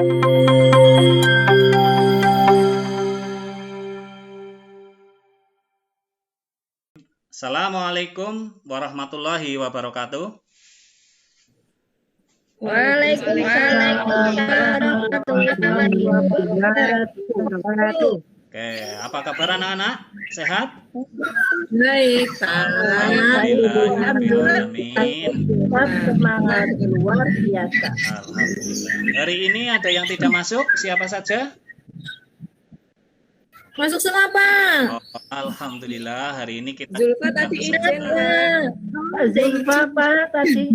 Assalamualaikum warahmatullahi wabarakatuh. Waalaikumsalam warahmatullahi wabarakatuh. Oke, apa kabar anak-anak? Sehat? Baik, Alhamdulillahirobbilalamin. Semangat luar biasa. Alhamdulillah. Hari ini ada yang tidak masuk? Siapa saja? Masuk semua, Pak. Oh, alhamdulillah, hari ini kita Zulfa tadi izin, Pak. Zulfa, Pak, tadi.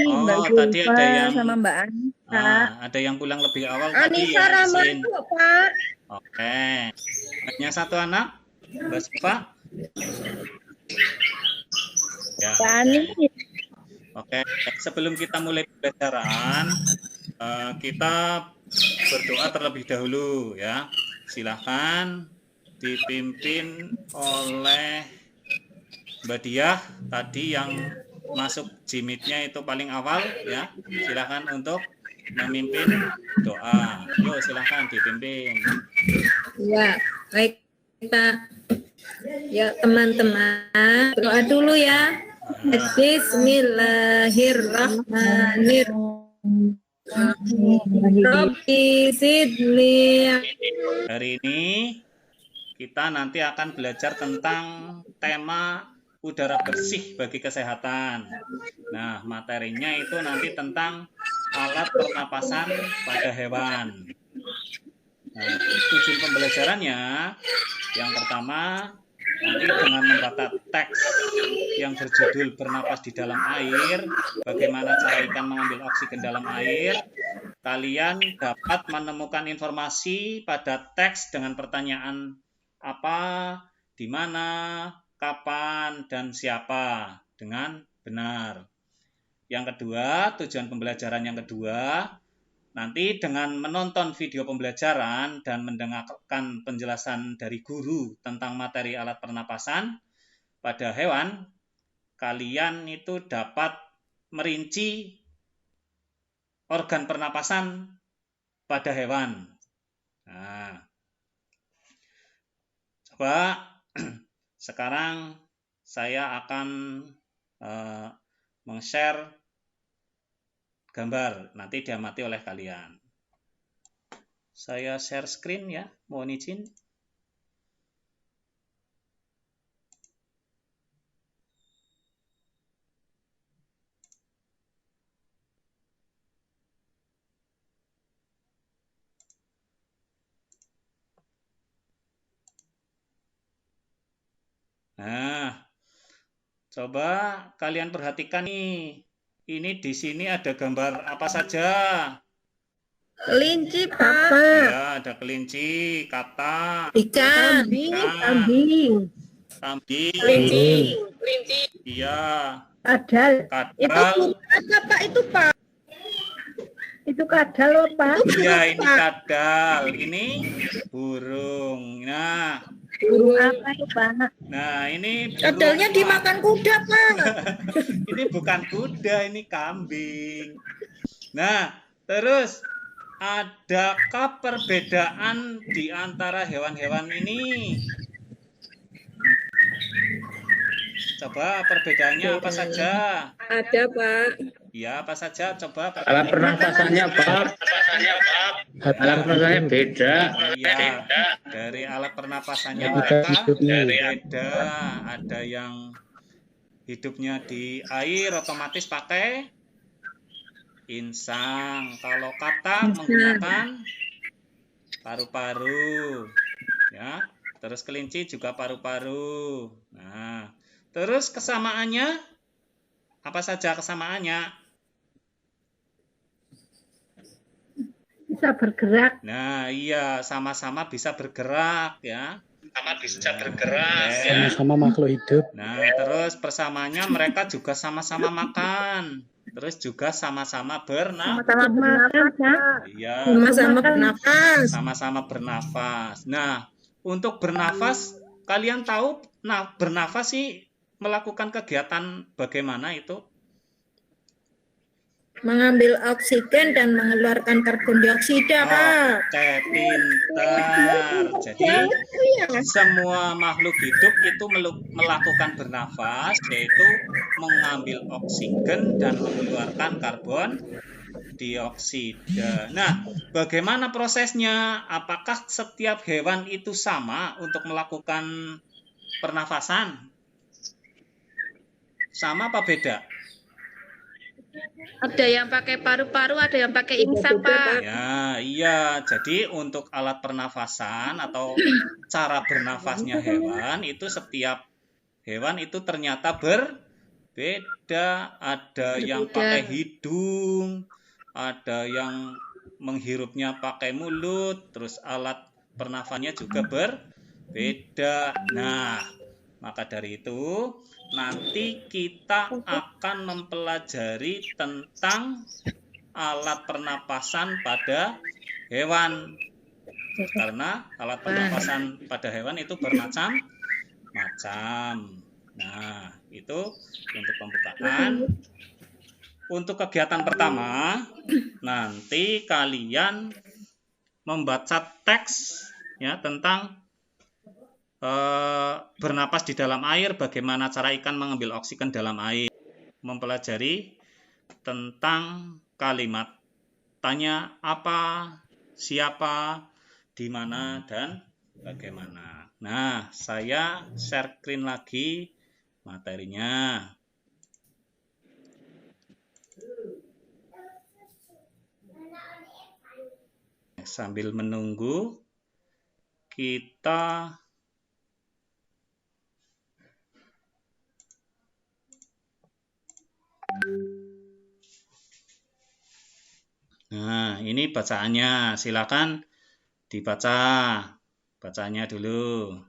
Oh, tadi ada yang sama Mbak Anissa. ada yang pulang lebih awal tadi Anissa ya, Rahman, izin. Pak. Oke. Hanya satu anak? Mbak Siva? Ya. Oke, sebelum kita mulai pembelajaran, kita berdoa terlebih dahulu ya. Silahkan dipimpin oleh Mbak Diah tadi yang masuk Jimit-nya itu paling awal ya. Silahkan untuk memimpin doa. Yuk silahkan dipimpin. Ya, baik kita. Ya, teman-teman, doa dulu ya. Bismillahirrahmanirrahim. Rabbi zidni. Hari ini kita nanti akan belajar tentang tema udara bersih bagi kesehatan. Nah, materinya itu nanti tentang alat pernapasan pada hewan. Nah, tujuan pembelajarannya yang pertama nanti dengan membaca teks yang berjudul bernapas di dalam air, bagaimana cara ikan mengambil oksigen dalam air, kalian dapat menemukan informasi pada teks dengan pertanyaan apa, di mana, kapan, dan siapa dengan benar. Yang kedua, tujuan pembelajaran yang kedua, nanti dengan menonton video pembelajaran dan mendengarkan penjelasan dari guru tentang materi alat pernapasan pada hewan, kalian itu dapat merinci organ pernapasan pada hewan. Nah, coba sekarang saya akan meng-share gambar, nanti diamati oleh kalian. Saya share screen ya, mohon izin. Nah, coba kalian perhatikan nih. Ini di sini ada gambar apa saja? Kelinci, Pak. Ya, ada kelinci, katak, Ikan. Kambing. Kelinci. Iya. Kadal. Kadal. Itu Pak, itu Pak. Itu kadal, Pak. Iya, ini kadal. Ini burung. Nah, burung apa itu, Pak? Nah, ini Kadalnya dimakan kuda, Pak. Ini bukan kuda, ini kambing. Nah, terus adakah perbedaan di antara hewan-hewan ini? Coba perbedaannya apa saja? Ada, Pak. Ya, apa saja? Coba. Alat pernapasannya, Pak. Alat pernapasannya beda. Iya, dari alat pernapasannya mereka beda. Ada yang hidupnya di air otomatis pakai insang. Kalau katak menggunakan paru-paru. Ya, terus kelinci juga paru-paru. Nah, terus kesamaannya apa saja kesamaannya? Bisa bergerak. Nah, iya, sama-sama bisa bergerak ya. Sama bisa bergerak. Sama-sama makhluk hidup. Nah, terus persamaannya mereka juga sama-sama makan. Terus juga sama-sama bernafas. Iya. Sama-sama bernafas. Sama-sama bernafas. Nah, untuk bernafas, kalian tahu, nah bernafas sih melakukan kegiatan bagaimana itu? mengambil oksigen dan mengeluarkan karbon dioksida, Pak. Oke, pintar. Jadi semua makhluk hidup itu melakukan bernafas, yaitu mengambil oksigen dan mengeluarkan karbon dioksida. Nah, bagaimana prosesnya? Apakah setiap hewan itu sama untuk melakukan pernafasan? Sama apa beda? Ada yang pakai paru-paru, ada yang pakai insang, Pak. Ya, iya. Jadi untuk alat pernafasan atau cara bernafasnya hewan itu setiap hewan itu ternyata berbeda. Ada yang pakai hidung, ada yang menghirupnya pakai mulut, terus alat pernafasannya juga berbeda. Nah, maka dari itu nanti kita akan mempelajari tentang alat pernapasan pada hewan. Karena alat pernapasan pada hewan itu bermacam-macam. Nah, itu untuk pembukaan. Untuk kegiatan pertama, nanti kalian membaca teks ya tentang bernapas di dalam air, bagaimana cara ikan mengambil oksigen dalam air, mempelajari tentang kalimat tanya apa, siapa, di mana, dan bagaimana. Nah, saya share screen lagi materinya. Sambil menunggu, kita nah, ini bacaannya. Silakan dibaca. Bacanya dulu.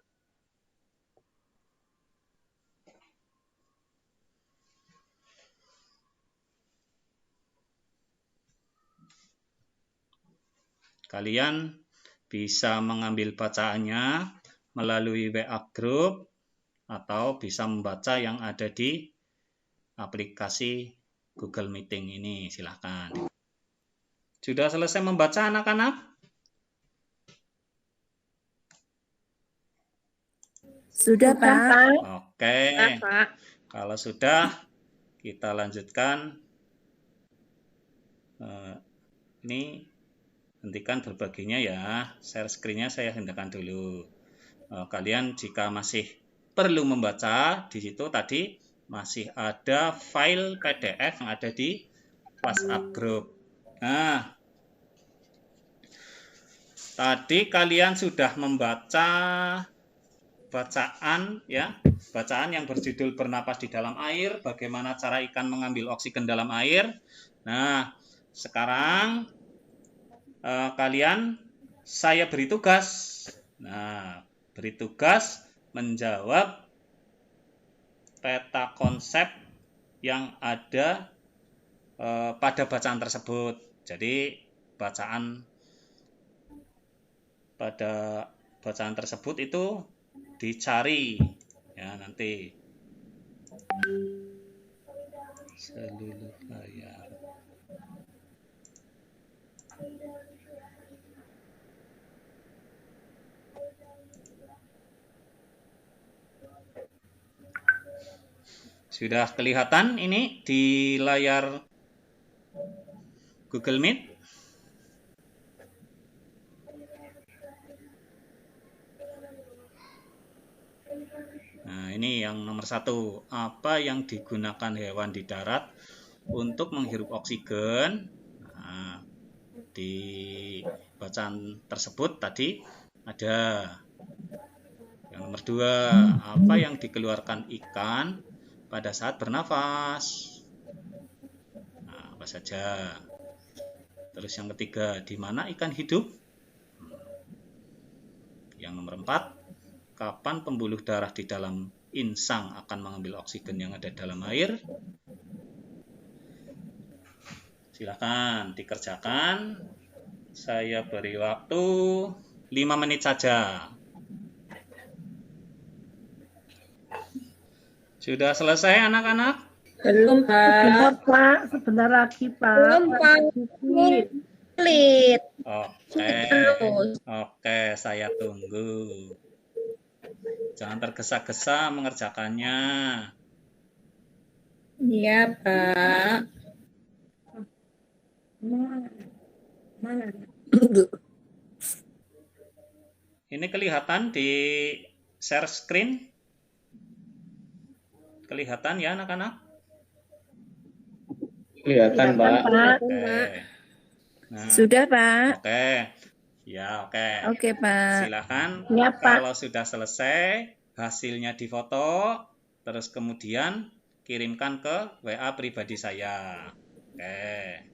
Kalian bisa mengambil bacaannya melalui WA Group atau bisa membaca yang ada di aplikasi Google Meeting ini. Silahkan. Sudah selesai membaca anak-anak? Sudah, Pak. Oke. Pak. Kalau sudah, kita lanjutkan. Ini hentikan berbaginya ya. Share screen-nya saya hentikan dulu. Kalian jika masih perlu membaca, di situ tadi masih ada file PDF yang ada di WhatsApp group. Nah, tadi kalian sudah membaca bacaan ya, bacaan yang berjudul bernapas di dalam air, bagaimana cara ikan mengambil oksigen dalam air. Nah, sekarang kalian saya beri tugas. Nah, beri tugas menjawab peta konsep yang ada pada bacaan tersebut. Jadi pada bacaan tersebut itu dicari ya nanti seluruh layar. Sudah kelihatan ini di layar Google Meet? Nah, ini yang nomor 1. Apa yang digunakan hewan di darat untuk menghirup oksigen? Nah, di bacaan tersebut tadi ada. Yang nomor 2, apa yang dikeluarkan ikan pada saat bernafas? Nah, apa saja? Terus yang ketiga, di mana ikan hidup? Yang nomor 4, kapan pembuluh darah di dalam insang akan mengambil oksigen yang ada dalam air? Silakan dikerjakan. Saya beri waktu 5 menit saja. Sudah selesai anak-anak? Belum, Sebentar, Pak. Pak. Sebentar lagi, Pak. Belum, Pak. Dikit. Sulit. Oke, Terus. oke, saya tunggu. Jangan tergesa-gesa mengerjakannya. Iya, Pak. Mana? Ini kelihatan di share screen? Kelihatan ya anak-anak? Kelihatan, Pak. Pak. Oke. Nah, Sudah, Pak. oke. Ya, oke. Oke, Pak. Silakan. Ya, Pak. Kalau sudah selesai, hasilnya difoto, terus kemudian kirimkan ke WA pribadi saya. Oke.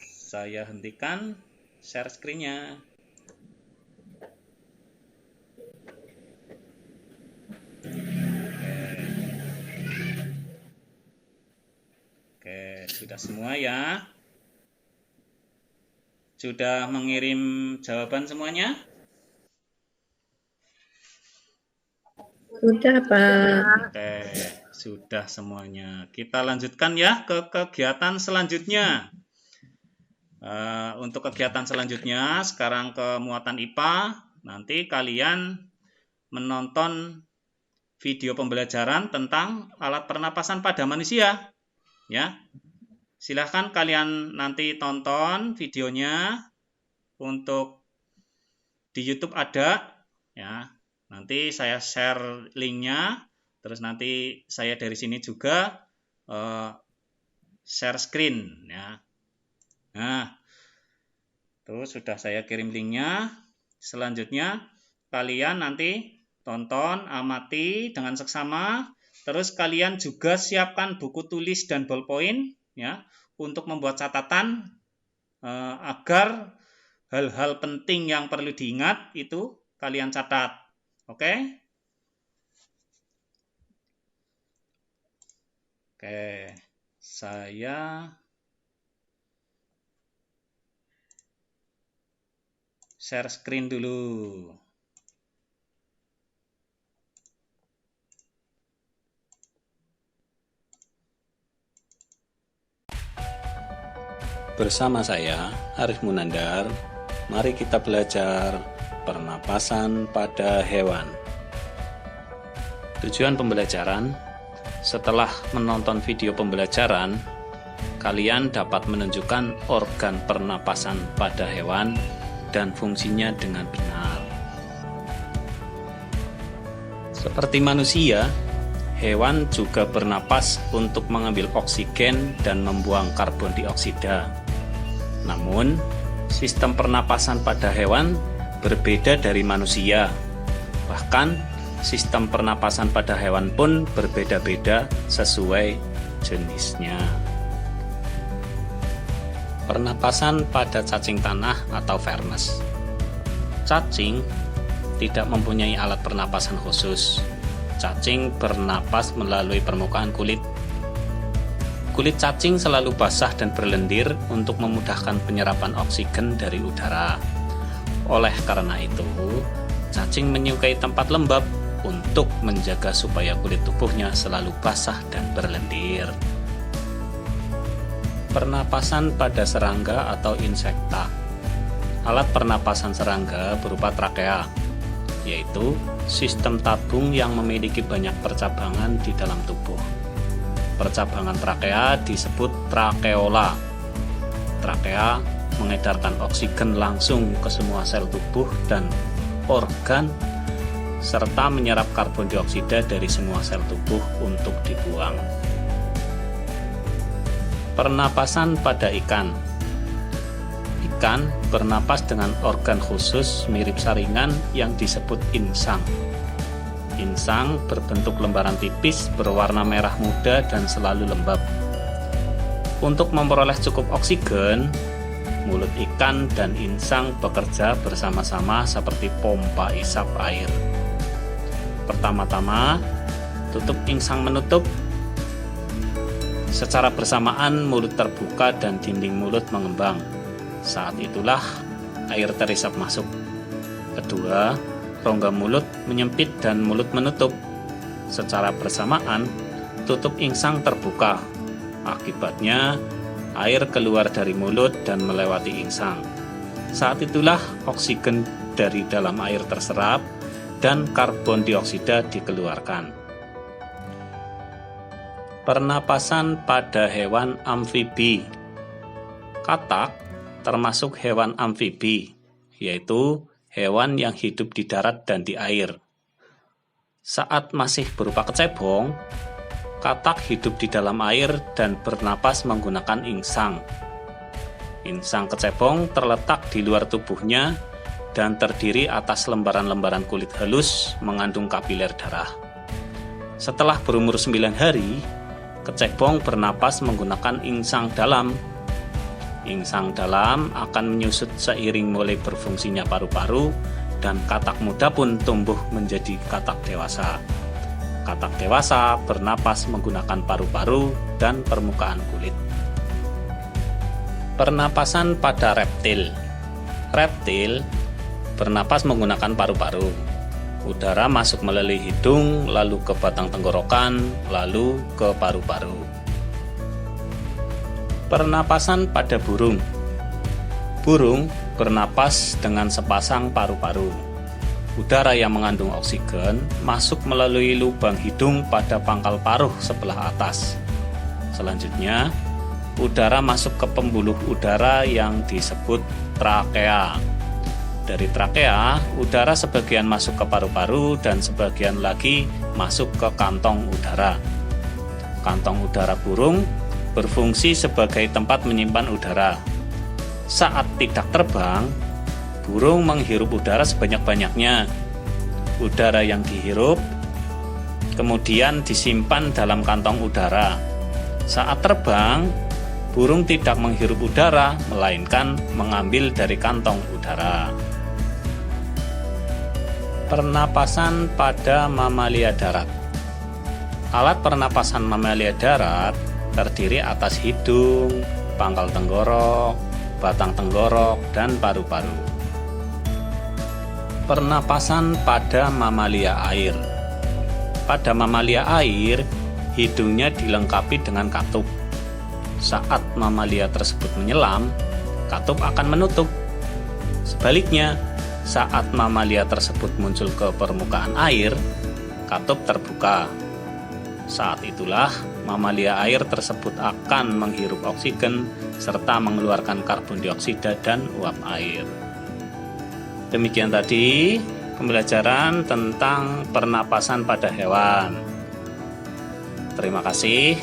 Saya hentikan share screen-nya. Oke, sudah semua ya? Sudah mengirim jawaban semuanya? Sudah, Pak. Oke, sudah semuanya. Kita lanjutkan ya ke kegiatan selanjutnya. Untuk kegiatan selanjutnya, sekarang ke muatan IPA. Nanti kalian menonton video pembelajaran tentang alat pernapasan pada manusia. Ya, silahkan kalian nanti tonton videonya. Untuk di YouTube ada, ya. Nanti saya share linknya. Terus nanti saya dari sini juga share screen, ya. Nah, tuh sudah saya kirim linknya. Selanjutnya kalian nanti tonton, amati dengan seksama. Terus kalian juga siapkan buku tulis dan ballpoint, ya, untuk membuat catatan agar hal-hal penting yang perlu diingat itu kalian catat. Oke? Oke, saya share screen dulu. Bersama saya, Arif Munandar, mari kita belajar pernapasan pada hewan. Tujuan pembelajaran, setelah menonton video pembelajaran, kalian dapat menunjukkan organ pernapasan pada hewan dan fungsinya dengan benar. Seperti manusia, hewan juga bernapas untuk mengambil oksigen dan membuang karbon dioksida. Namun, sistem pernapasan pada hewan berbeda dari manusia. Bahkan, sistem pernapasan pada hewan pun berbeda-beda sesuai jenisnya. Pernapasan pada cacing tanah atau vermes. Cacing tidak mempunyai alat pernapasan khusus. Cacing bernapas melalui permukaan kulit. Kulit cacing selalu basah dan berlendir untuk memudahkan penyerapan oksigen dari udara. Oleh karena itu, cacing menyukai tempat lembab untuk menjaga supaya kulit tubuhnya selalu basah dan berlendir. Pernapasan pada serangga atau insekta. Alat pernapasan serangga berupa trakea, yaitu sistem tabung yang memiliki banyak percabangan di dalam tubuh. Percabangan trakea disebut trakeola. Trakea mengedarkan oksigen langsung ke semua sel tubuh dan organ, serta menyerap karbon dioksida dari semua sel tubuh untuk dibuang. Pernapasan pada ikan. Ikan bernapas dengan organ khusus mirip saringan yang disebut insang. Insang berbentuk lembaran tipis berwarna merah muda dan selalu lembab. Untuk memperoleh cukup oksigen, mulut ikan dan insang bekerja bersama-sama seperti pompa isap air. Pertama-tama, tutup insang menutup. Secara bersamaan mulut terbuka dan dinding mulut mengembang. Saat itulah air terisap masuk. Kedua, rongga mulut menyempit dan mulut menutup. secara bersamaan, tutup insang terbuka. Akibatnya, air keluar dari mulut dan melewati insang. Saat itulah oksigen dari dalam air terserap dan karbon dioksida dikeluarkan. Pernapasan pada hewan amfibi. Katak termasuk hewan amfibi, yaitu hewan yang hidup di darat dan di air. Saat masih berupa kecebong, katak hidup di dalam air dan bernapas menggunakan insang. Insang kecebong terletak di luar tubuhnya dan terdiri atas lembaran-lembaran kulit halus mengandung kapiler darah. Setelah berumur 9 hari, kecebong bernapas menggunakan insang dalam. Insang dalam akan menyusut seiring mulai berfungsinya paru-paru dan katak muda pun tumbuh menjadi katak dewasa. Katak dewasa bernapas menggunakan paru-paru dan permukaan kulit. Pernapasan pada reptil. Reptil bernapas menggunakan paru-paru. Udara masuk melalui hidung, lalu ke batang tenggorokan, lalu ke paru-paru. Pernapasan pada burung. Burung bernapas dengan sepasang paru-paru. Udara yang mengandung oksigen masuk melalui lubang hidung pada pangkal paruh sebelah atas. Selanjutnya, udara masuk ke pembuluh udara yang disebut trakea. Dari trakea, udara sebagian masuk ke paru-paru dan sebagian lagi masuk ke kantong udara. Kantong udara burung berfungsi sebagai tempat menyimpan udara. Saat tidak terbang, burung menghirup udara sebanyak-banyaknya. Udara yang dihirup kemudian disimpan dalam kantong udara. Saat terbang, burung tidak menghirup udara, melainkan mengambil dari kantong udara. Pernapasan pada mamalia darat. Alat pernapasan mamalia darat terdiri atas hidung, pangkal tenggorok, batang tenggorok, dan paru-paru. Pernapasan pada mamalia air. Pada mamalia air, hidungnya dilengkapi dengan katup. Saat mamalia tersebut menyelam, katup akan menutup. Sebaliknya, saat mamalia tersebut muncul ke permukaan air, katup terbuka. Saat itulah mamalia air tersebut akan menghirup oksigen serta mengeluarkan karbon dioksida dan uap air. Demikian tadi pembelajaran tentang pernapasan pada hewan. Terima kasih,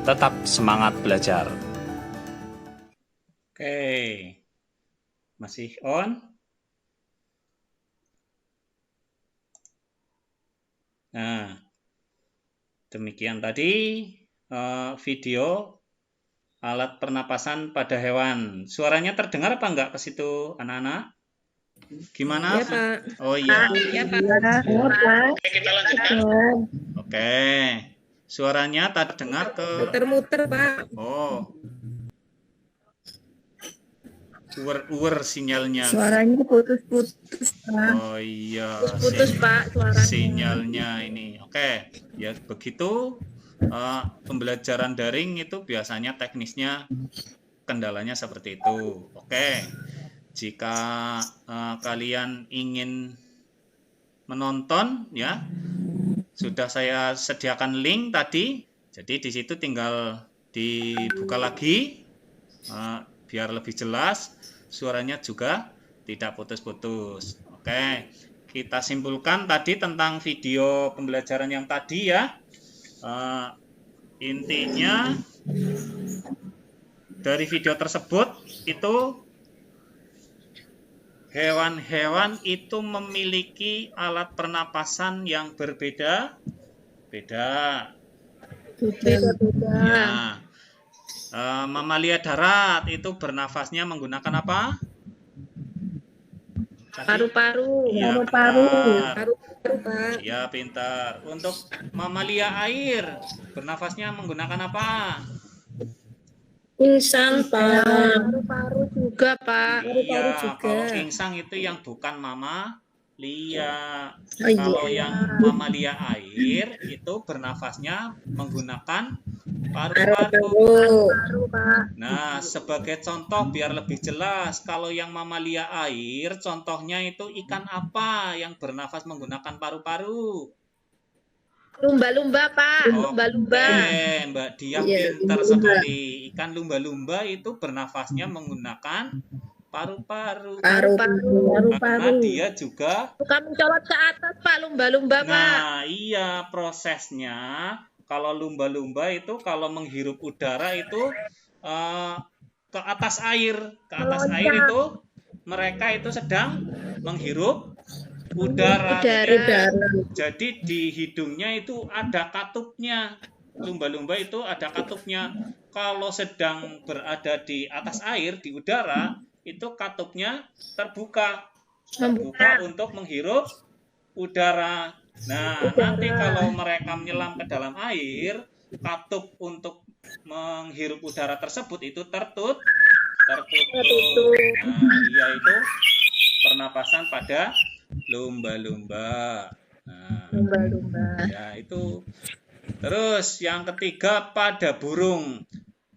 tetap semangat belajar. Oke, masih on? Nah, demikian tadi video alat pernapasan pada hewan. Suaranya terdengar apa enggak ke situ, anak-anak? Gimana? Ya, Pak. Oh iya. Ya, Pak. Oke, kita lanjutkan. Oke. Suaranya terdengar ke Muter-muter, Pak. Oh. Uwer sinyalnya. Suaranya putus-putus, Pak. Oh iya. Putus, Pak, suaranya. Sinyalnya ini. Oke. Ya begitu. Pembelajaran daring itu biasanya teknisnya kendalanya seperti itu. Oke. Jika kalian ingin menonton, ya sudah saya sediakan link tadi. Jadi di situ tinggal dibuka lagi biar lebih jelas, suaranya juga tidak putus-putus. Oke, kita simpulkan tadi tentang video pembelajaran yang tadi ya. Intinya dari video tersebut itu hewan-hewan itu memiliki alat pernapasan yang berbeda. Beda-beda. Ya. Mamalia darat itu bernafasnya menggunakan apa? Paru-paru. Ya, Paru-paru. benar. Paru-paru, Pak. Ya, pintar. Untuk mamalia air, bernafasnya menggunakan apa? Insang, Pak. Paru-paru juga, Pak. Iya, Paru-paru juga. kalau insang itu yang bukan mamalia. Lia. Oh, iya. Kalau yang mamalia air itu bernafasnya menggunakan paru-paru. Paru, Pak. Nah, sebagai contoh biar lebih jelas, kalau yang mamalia air, contohnya itu ikan apa yang bernafas menggunakan paru-paru? Lumba-lumba, Pak. Lumba-lumba. Oke, Mbak Dia Iya, pintar lumba-lumba. sekali. Ikan lumba-lumba itu bernafasnya menggunakan paru-paru. Paru-paru. Karena dia juga Suka mencolot ke atas, Pak. Lumba-lumba, Pak. Nah, iya prosesnya kalau lumba-lumba itu kalau menghirup udara itu ke atas air. Ke atas Meloncat. air itu mereka itu sedang menghirup udara. Udara. Jadi di hidungnya itu ada katupnya. Lumba-lumba itu ada katupnya. Kalau sedang berada di atas air, di udara, itu katupnya terbuka. Terbuka untuk menghirup udara. Nah, nanti kalau mereka menyelam ke dalam air, katup untuk menghirup udara tersebut itu tertutup. Nah, iya itu pernapasan pada lumba-lumba. Nah, Lumba-lumba. ya itu. Terus yang ketiga pada burung.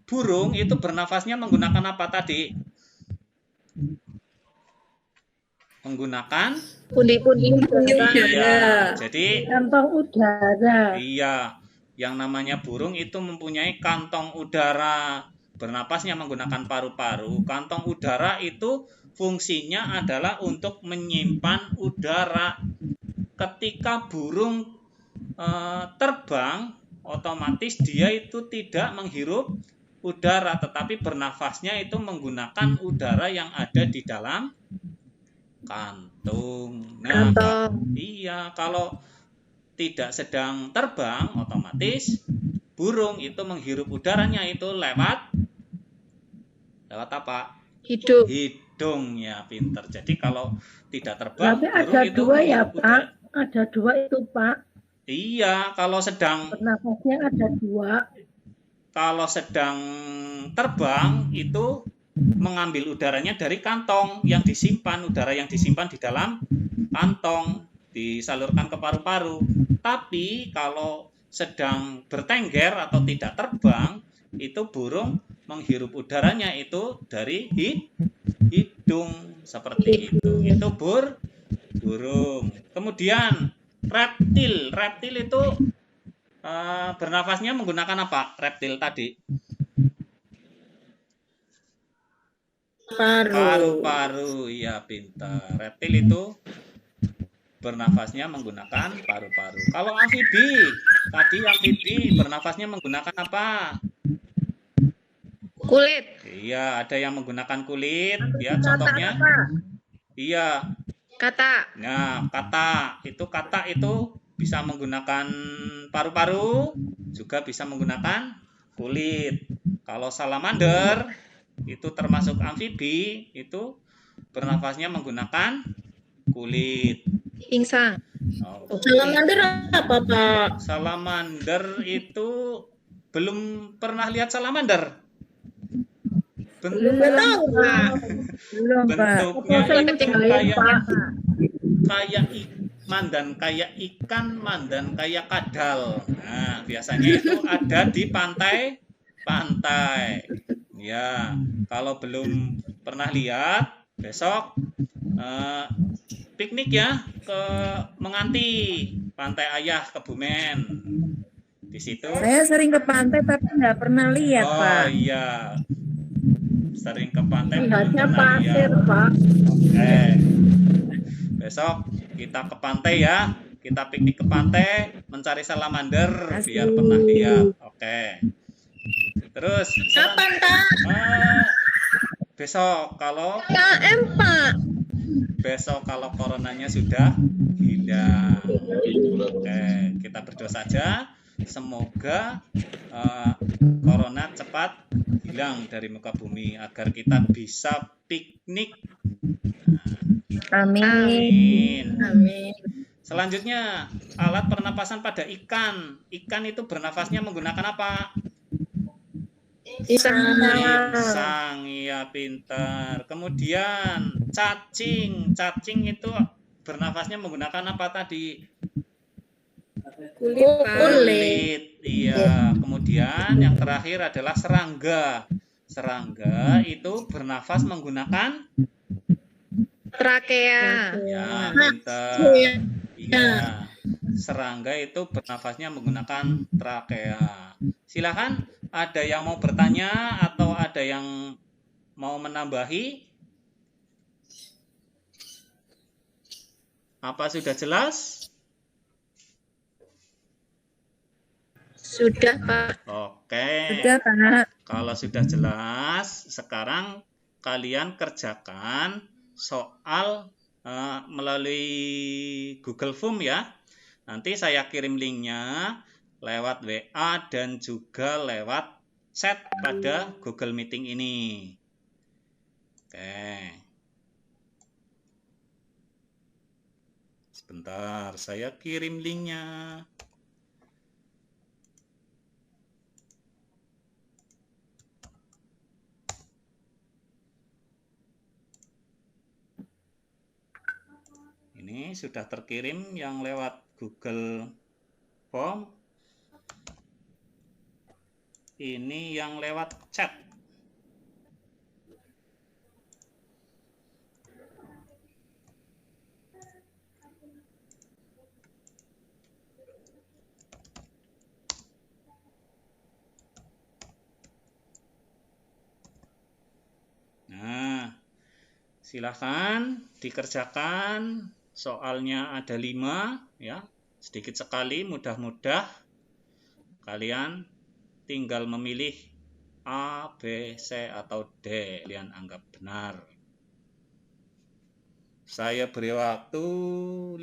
Burung itu bernafasnya menggunakan apa tadi? Menggunakan Pundi-pundi. iya. Jadi Kantong udara. iya, yang namanya burung itu mempunyai kantong udara. Bernapasnya menggunakan paru-paru. Kantong udara itu fungsinya adalah untuk menyimpan udara. Ketika burung terbang, otomatis dia itu tidak menghirup udara, tetapi bernafasnya itu menggunakan udara yang ada di dalam kantung. Nah, iya, kalau tidak sedang terbang, otomatis burung itu menghirup udaranya itu lewat apa? Hidung. Hidung, ya pinter. Jadi kalau tidak terbang, Tapi burung ada itu dua ya, menghirup udara. Pak. Ada dua itu, Pak. Iya, kalau sedang Bernafasnya ada dua. kalau sedang terbang itu mengambil udaranya dari kantong yang disimpan, udara yang disimpan di dalam kantong disalurkan ke paru-paru. Tapi kalau sedang bertengger atau tidak terbang, itu burung menghirup udaranya itu dari hidung seperti itu. Itu burung. Kemudian reptil. Reptil itu bernafasnya menggunakan apa? Reptil tadi. Paru-paru, iya pintar. Reptil itu bernafasnya menggunakan paru-paru. Kalau amfibi, tadi amfibi bernafasnya menggunakan apa? Kulit. Iya, ada yang menggunakan kulit. Ya, contohnya. Iya. Kata. Nah, kata itu bisa menggunakan paru-paru, juga bisa menggunakan kulit. Kalau salamander itu termasuk amfibi, itu bernafasnya menggunakan kulit. Insang. Oh. Salamander apa, Pak? Salamander itu belum pernah lihat salamander. Belum tahu, Pak. Belum, Pak. Bentuknya itu kayak mandan kayak ikan, mandan kayak kadal. Nah, biasanya itu ada di pantai. Ya, kalau belum pernah lihat, besok piknik ya ke Menganti, Pantai Ayah Kebumen. Di situ. Saya sering ke pantai tapi nggak pernah lihat, Pak. Oh iya, sering ke pantai. Lihatnya belum pernah pasir, lihat. Pak. Oke. Besok kita ke pantai ya. Kita piknik ke pantai, mencari salamander biar pernah lihat. Oke. Terus Kapan, Pak? besok kalau KM, Pak. besok kalau coronanya sudah hilang. Oke, kita berdoa saja semoga corona cepat hilang dari muka bumi agar kita bisa piknik. Amin. Amin. Selanjutnya, alat pernapasan pada ikan. Ikan itu bernafasnya menggunakan apa? Insang, iya pintar. Kemudian cacing. Cacing itu bernafasnya menggunakan apa tadi? Kulit. Iya. Kemudian yang terakhir adalah serangga. Serangga itu bernafas menggunakan Trakea. ya, pintar. Iya. Serangga itu bernafasnya menggunakan trakea. Silakan, ada yang mau bertanya atau ada yang mau menambahi? Apa sudah jelas? Sudah, Pak. Oke. Sudah, Pak. Kalau sudah jelas, sekarang kalian kerjakan soal melalui Google Form ya. Nanti saya kirim linknya lewat WA dan juga lewat chat pada Google Meeting ini. Oke. Sebentar, saya kirim linknya. Ini sudah terkirim yang lewat Google Form. Ini yang lewat chat. Nah, silahkan dikerjakan. Soalnya ada 5 ya, sedikit sekali, mudah-mudah kalian tinggal memilih A, B, C atau D kalian anggap benar. Saya beri waktu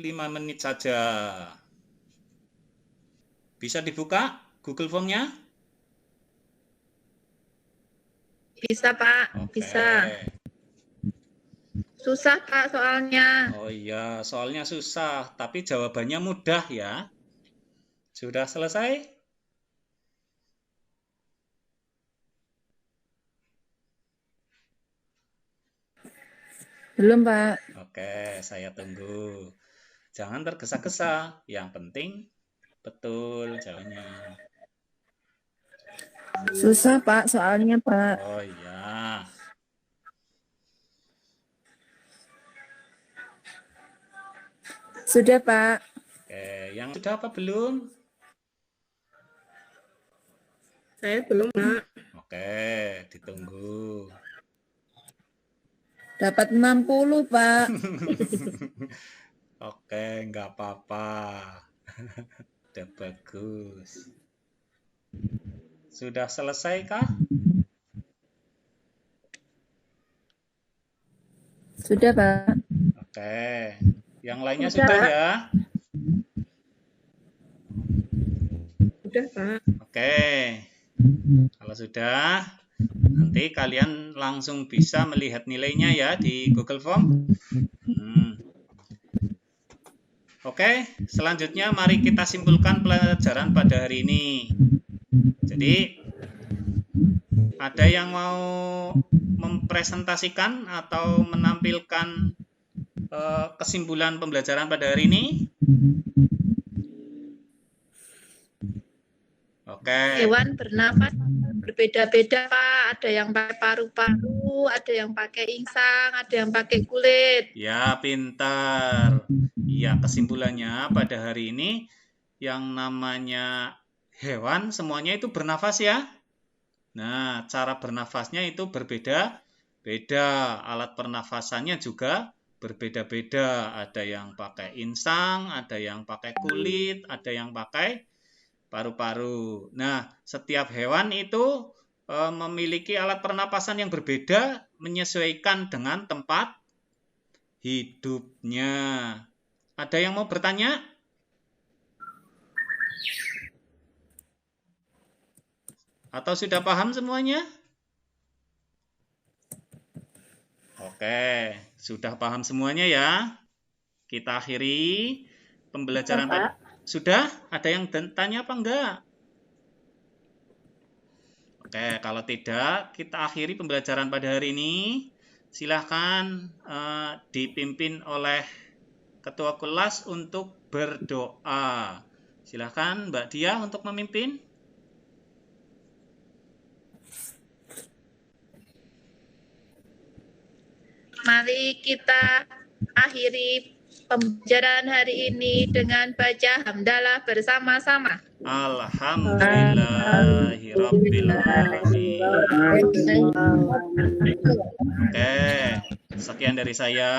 5 menit saja. Bisa dibuka Google Form-nya? Bisa, Pak. Oke. Bisa. Susah, Pak, soalnya. Oh iya, soalnya susah, tapi jawabannya mudah ya. Sudah selesai? Belum, Pak. Oke, saya tunggu. Jangan tergesa-gesa. Yang penting betul jawabannya. Susah, Pak, soalnya, Pak. Oh iya. Sudah, Pak. Oke, yang sudah apa belum? Saya belum, Pak. Oke, ditunggu. Dapat 60, Pak. Oke, nggak apa-apa. Udah bagus. Sudah selesai kah? Sudah, Pak. Oke. Yang lainnya sudah ya? Sudah, Pak. Oke. Kalau sudah, nanti kalian langsung bisa melihat nilainya ya di Google Form. Oke, selanjutnya mari kita simpulkan pelajaran pada hari ini. Jadi, ada yang mau mempresentasikan atau menampilkan kesimpulan pembelajaran pada hari ini? Oke. Hewan bernafas berbeda-beda, Pak. Ada yang pakai paru-paru, ada yang pakai insang, ada yang pakai kulit. Ya, pintar. Ya, kesimpulannya pada hari ini yang namanya hewan semuanya itu bernafas ya. Nah, cara bernafasnya itu berbeda-beda. Alat pernafasannya juga berbeda-beda. Ada yang pakai insang, ada yang pakai kulit, ada yang pakai paru-paru. Nah, setiap hewan itu memiliki alat pernapasan yang berbeda menyesuaikan dengan tempat hidupnya. Ada yang mau bertanya? Atau sudah paham semuanya? Oke, sudah paham semuanya ya. Kita akhiri pembelajaran. Sudah? Ada yang tanya apa enggak? Oke, kalau tidak, kita akhiri pembelajaran pada hari ini. Silahkan dipimpin oleh Ketua kelas untuk berdoa. Silakan Mbak Diah untuk memimpin. Mari kita akhiri pembelajaran hari ini dengan baca hamdalah bersama-sama. Alhamdulillahirabbil alamin. Oke, sekian dari saya.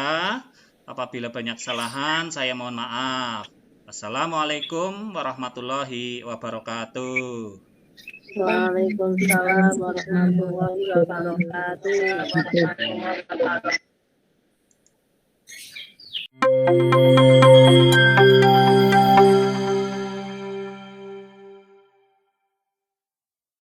Apabila banyak kesalahan, saya mohon maaf. Assalamualaikum warahmatullahi wabarakatuh. Waalaikumsalam warahmatullahi wabarakatuh.